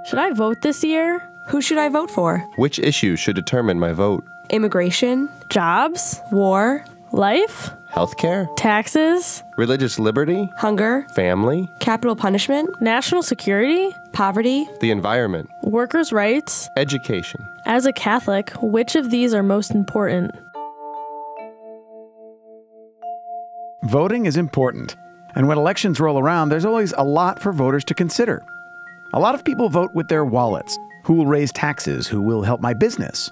Should I vote this year? Who should I vote for? Which issue should determine my vote? Immigration, Jobs? war, Life? Healthcare? Taxes? Religious liberty? hunger, Family? capital punishment, National security? poverty, The environment? Workers' rights? Education? As a Catholic, which of these are most important? Voting is important, and when elections roll around, there's always a lot for voters to consider. A lot of people vote with their wallets. Who will raise taxes? Who will help my business?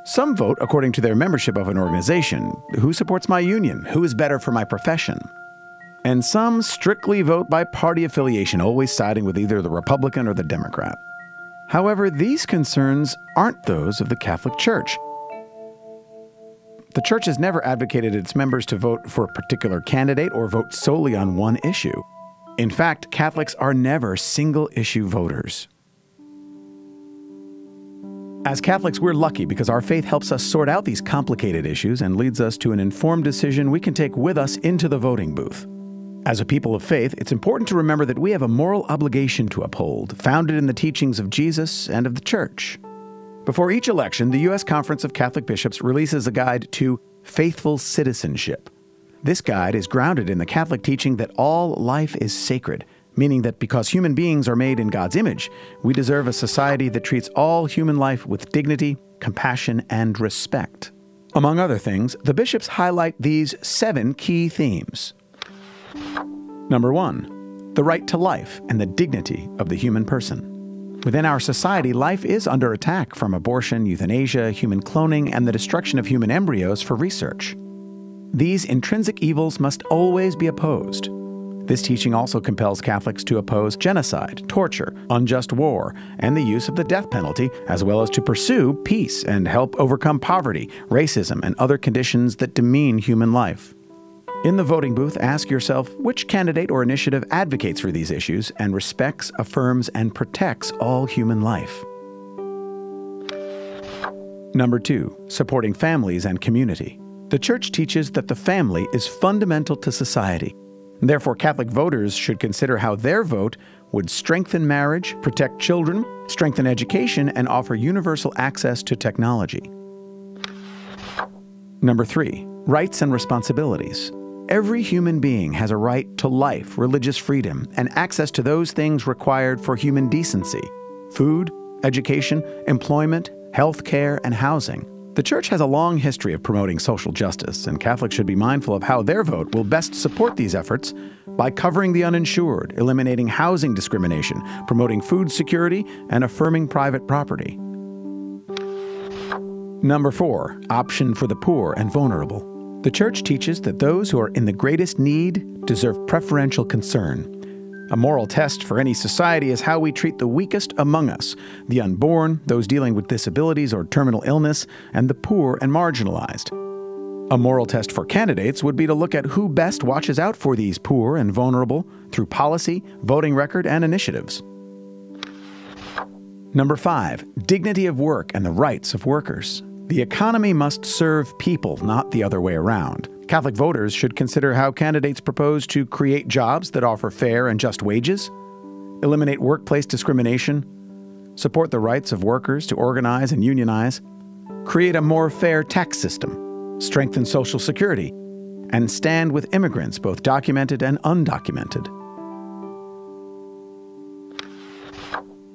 Some vote according to their membership of an organization. Who supports my union? Who is better for my profession? And some strictly vote by party affiliation, always siding with either the Republican or the Democrat. However, these concerns aren't those of the Catholic Church. The Church has never advocated its members to vote for a particular candidate or vote solely on one issue. In fact, Catholics are never single-issue voters. As Catholics, we're lucky because our faith helps us sort out these complicated issues and leads us to an informed decision we can take with us into the voting booth. As a people of faith, it's important to remember that we have a moral obligation to uphold, founded in the teachings of Jesus and of the Church. Before each election, the U.S. Conference of Catholic Bishops releases a guide to Faithful Citizenship. This guide is grounded in the Catholic teaching that all life is sacred, meaning that because human beings are made in God's image, we deserve a society that treats all human life with dignity, compassion, and respect. Among other things, the bishops highlight these 7 key themes. Number 1, the right to life and the dignity of the human person. Within our society, life is under attack from abortion, euthanasia, human cloning, and the destruction of human embryos for research. These intrinsic evils must always be opposed. This teaching also compels Catholics to oppose genocide, torture, unjust war, and the use of the death penalty, as well as to pursue peace and help overcome poverty, racism, and other conditions that demean human life. In the voting booth, ask yourself which candidate or initiative advocates for these issues and respects, affirms, and protects all human life. Number 2, supporting families and community. The Church teaches that the family is fundamental to society. Therefore, Catholic voters should consider how their vote would strengthen marriage, protect children, strengthen education, and offer universal access to technology. Number 3, rights and responsibilities. Every human being has a right to life, religious freedom, and access to those things required for human decency: food, education, employment, health care, and housing. The Church has a long history of promoting social justice, and Catholics should be mindful of how their vote will best support these efforts by covering the uninsured, eliminating housing discrimination, promoting food security, and affirming private property. Number 4, option for the poor and vulnerable. The Church teaches that those who are in the greatest need deserve preferential concern. A moral test for any society is how we treat the weakest among us: the unborn, those dealing with disabilities or terminal illness, and the poor and marginalized. A moral test for candidates would be to look at who best watches out for these poor and vulnerable through policy, voting record, and initiatives. Number 5, dignity of work and the rights of workers. The economy must serve people, not the other way around. Catholic voters should consider how candidates propose to create jobs that offer fair and just wages, eliminate workplace discrimination, support the rights of workers to organize and unionize, create a more fair tax system, strengthen Social Security, and stand with immigrants, both documented and undocumented.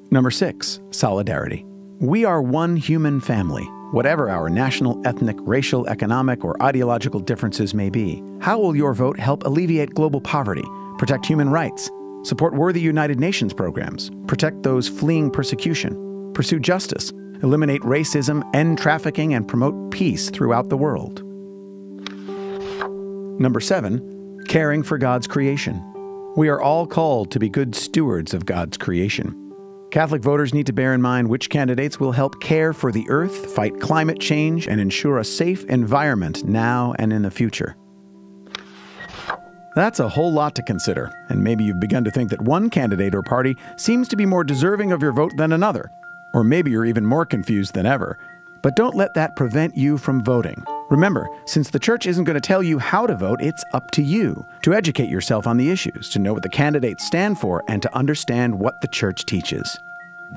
Number 6, solidarity. We are one human family, whatever our national, ethnic, racial, economic, or ideological differences may be. How will your vote help alleviate global poverty, protect human rights, support worthy United Nations programs, protect those fleeing persecution, pursue justice, eliminate racism, end trafficking, and promote peace throughout the world? Number 7, caring for God's creation. We are all called to be good stewards of God's creation. Catholic voters need to bear in mind which candidates will help care for the earth, fight climate change, and ensure a safe environment now and in the future. That's a whole lot to consider, and maybe you've begun to think that one candidate or party seems to be more deserving of your vote than another, or maybe you're even more confused than ever. But don't let that prevent you from voting. Remember, since the Church isn't going to tell you how to vote, it's up to you to educate yourself on the issues, to know what the candidates stand for, and to understand what the Church teaches.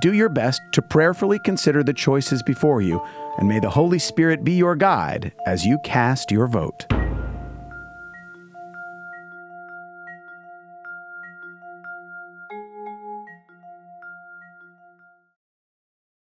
do your best to prayerfully consider the choices before you, and may the Holy Spirit be your guide as you cast your vote.